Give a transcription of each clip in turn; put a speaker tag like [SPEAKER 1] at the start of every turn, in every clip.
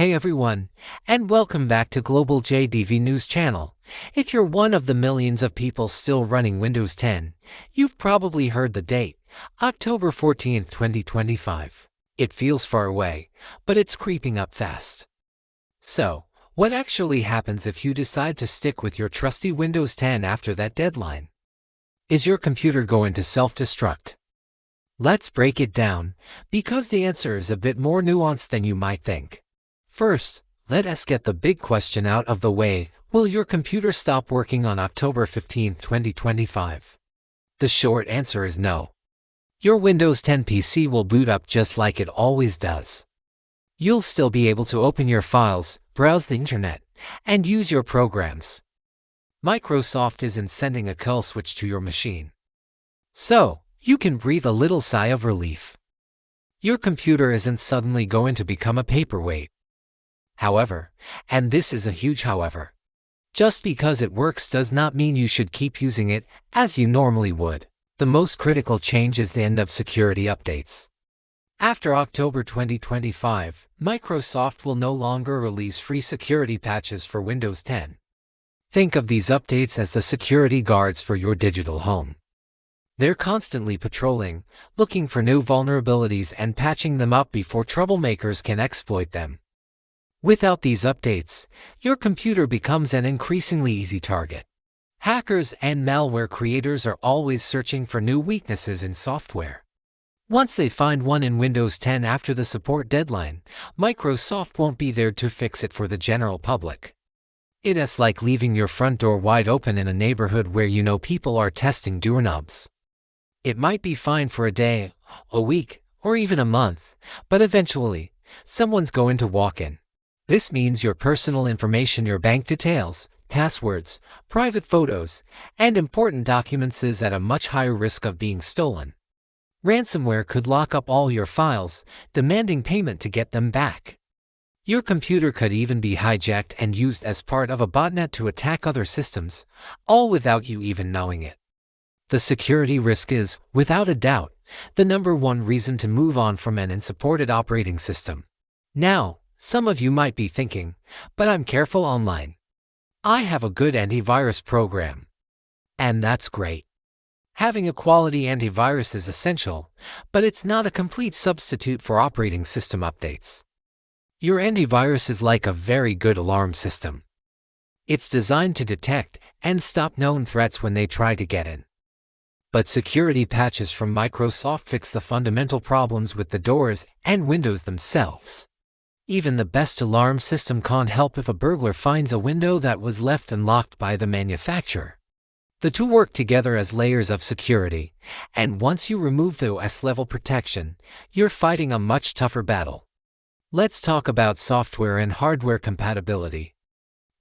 [SPEAKER 1] Hey everyone, and welcome back to Global JDV News Channel. If you're one of the millions of people still running Windows 10, you've probably heard the date, October 14th, 2025. It feels far away, but it's creeping up fast. So, what actually happens if you decide to stick with your trusty Windows 10 after that deadline? Is your computer going to self-destruct? Let's break it down, because the answer is a bit more nuanced than you might think. First, let us get the big question out of the way. Will your computer stop working on October 15, 2025? The short answer is no. Your Windows 10 PC will boot up just like it always does. You'll still be able to open your files, browse the internet, and use your programs. Microsoft isn't sending a kill switch to your machine. So, you can breathe a little sigh of relief. Your computer isn't suddenly going to become a paperweight. However, and this is a huge however, just because it works does not mean you should keep using it as you normally would. The most critical change is the end of security updates. After October 2025, Microsoft will no longer release free security patches for Windows 10. Think of these updates as the security guards for your digital home. They're constantly patrolling, looking for new vulnerabilities and patching them up before troublemakers can exploit them. Without these updates, your computer becomes an increasingly easy target. Hackers and malware creators are always searching for new weaknesses in software. Once they find one in Windows 10 after the support deadline, Microsoft won't be there to fix it for the general public. It is like leaving your front door wide open in a neighborhood where you know people are testing doorknobs. It might be fine for a day, a week, or even a month, but eventually, someone's going to walk in. This means your personal information, your bank details, passwords, private photos, and important documents is at a much higher risk of being stolen. Ransomware could lock up all your files, demanding payment to get them back. Your computer could even be hijacked and used as part of a botnet to attack other systems, all without you even knowing it. The security risk is, without a doubt, the number one reason to move on from an unsupported operating system. Now, some of you might be thinking, but I'm careful online. I have a good antivirus program. And that's great. Having a quality antivirus is essential, but it's not a complete substitute for operating system updates. Your antivirus is like a very good alarm system. It's designed to detect and stop known threats when they try to get in. But security patches from Microsoft fix the fundamental problems with the doors and windows themselves. Even the best alarm system can't help if a burglar finds a window that was left unlocked by the manufacturer. The two work together as layers of security, and once you remove the OS-level protection, you're fighting a much tougher battle. Let's talk about software and hardware compatibility.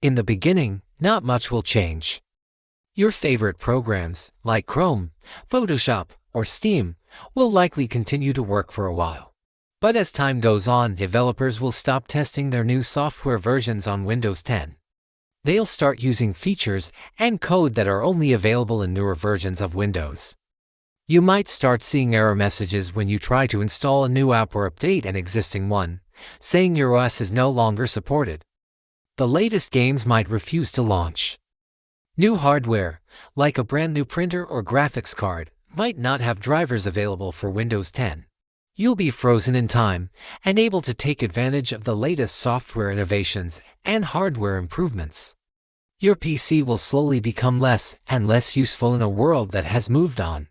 [SPEAKER 1] In the beginning, not much will change. Your favorite programs, like Chrome, Photoshop, or Steam, will likely continue to work for a while. But as time goes on, developers will stop testing their new software versions on Windows 10. They'll start using features and code that are only available in newer versions of Windows. You might start seeing error messages when you try to install a new app or update an existing one, saying your OS is no longer supported. The latest games might refuse to launch. New hardware, like a brand new printer or graphics card, might not have drivers available for Windows 10. You'll be frozen in time and able to take advantage of the latest software innovations and hardware improvements. Your PC will slowly become less and less useful in a world that has moved on.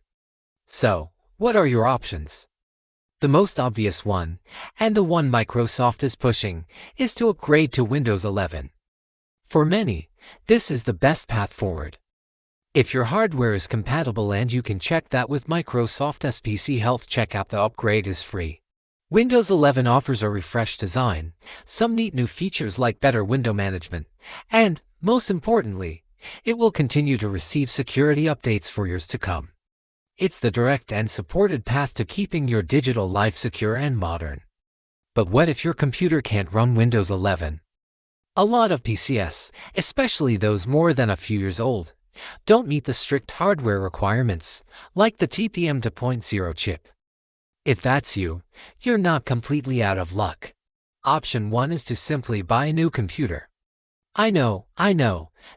[SPEAKER 1] So, what are your options? The most obvious one, and the one Microsoft is pushing, is to upgrade to Windows 11. For many, this is the best path forward. If your hardware is compatible and you can check that with Microsoft's PC Health Checkout, the upgrade is free. Windows 11 offers a refreshed design, some neat new features like better window management, and, most importantly, it will continue to receive security updates for years to come. It's the direct and supported path to keeping your digital life secure and modern. But what if your computer can't run Windows 11? A lot of PCs, especially those more than a few years old, don't meet the strict hardware requirements, like the TPM 2.0 chip. If that's you, you're not completely out of luck. Option 1 is to simply buy a new computer. I know,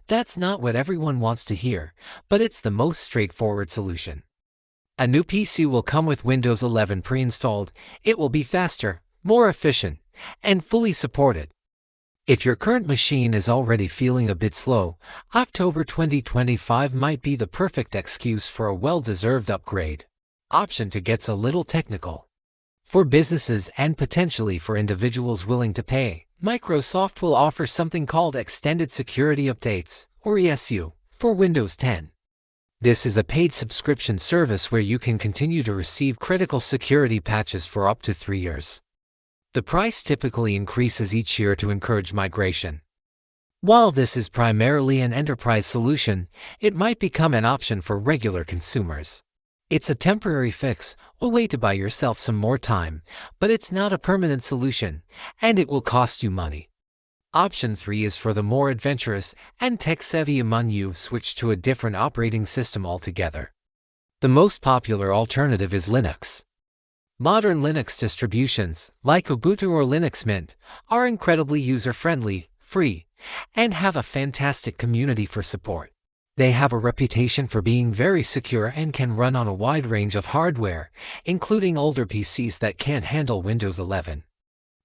[SPEAKER 1] that's not what everyone wants to hear, but it's the most straightforward solution. A new PC will come with Windows 11 pre-installed. It will be faster, more efficient, and fully supported. If your current machine is already feeling a bit slow, October 2025 might be the perfect excuse for a well-deserved upgrade. Option 2 gets a little technical. For businesses and potentially for individuals willing to pay, Microsoft will offer something called Extended Security Updates, or ESU, for Windows 10. This is a paid subscription service where you can continue to receive critical security patches for up to 3 years. The price typically increases each year to encourage migration. While this is primarily an enterprise solution, it might become an option for regular consumers. It's a temporary fix, a way to buy yourself some more time, but it's not a permanent solution, and it will cost you money. Option 3 is for the more adventurous and tech-savvy among you. Switch to a different operating system altogether. The most popular alternative is Linux. Modern Linux distributions, like Ubuntu or Linux Mint, are incredibly user-friendly, free, and have a fantastic community for support. They have a reputation for being very secure and can run on a wide range of hardware, including older PCs that can't handle Windows 11.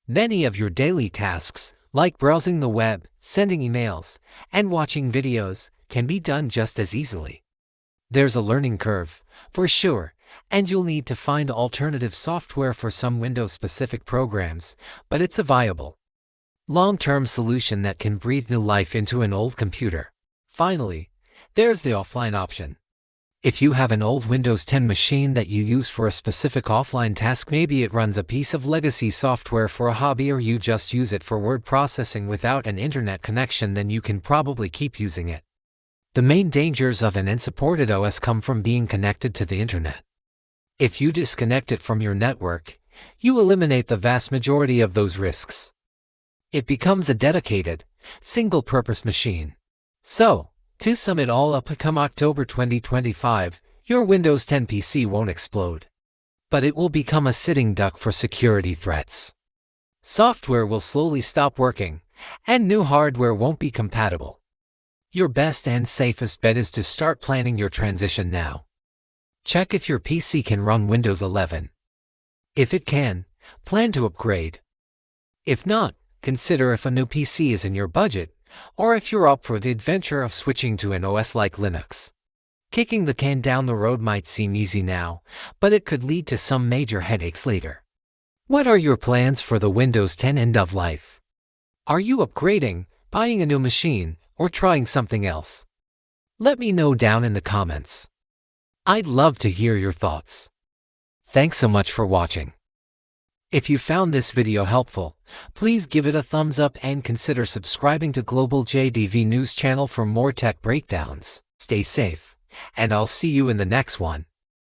[SPEAKER 1] Many of your daily tasks, like browsing the web, sending emails, and watching videos, can be done just as easily. There's a learning curve, for sure, and you'll need to find alternative software for some Windows-specific programs, but it's a viable, long-term solution that can breathe new life into an old computer. Finally, there's the offline option. If you have an old Windows 10 machine that you use for a specific offline task, maybe it runs a piece of legacy software for a hobby, or you just use it for word processing without an internet connection, then you can probably keep using it. The main dangers of an unsupported OS come from being connected to the internet. If you disconnect it from your network, you eliminate the vast majority of those risks. It becomes a dedicated, single-purpose machine. So, to sum it all up, come October 2025, your Windows 10 PC won't explode, but it will become a sitting duck for security threats. Software will slowly stop working, and new hardware won't be compatible. Your best and safest bet is to start planning your transition now. Check if your PC can run Windows 11. If it can, plan to upgrade. If not, consider if a new PC is in your budget, or if you're up for the adventure of switching to an OS like Linux. Kicking the can down the road might seem easy now, but it could lead to some major headaches later. What are your plans for the Windows 10 end of life? Are you upgrading, buying a new machine, or trying something else? Let me know down in the comments. I'd love to hear your thoughts. Thanks so much for watching. If you found this video helpful, please give it a thumbs up and consider subscribing to Global JDV News channel for more tech breakdowns. Stay safe, and I'll see you in the next one.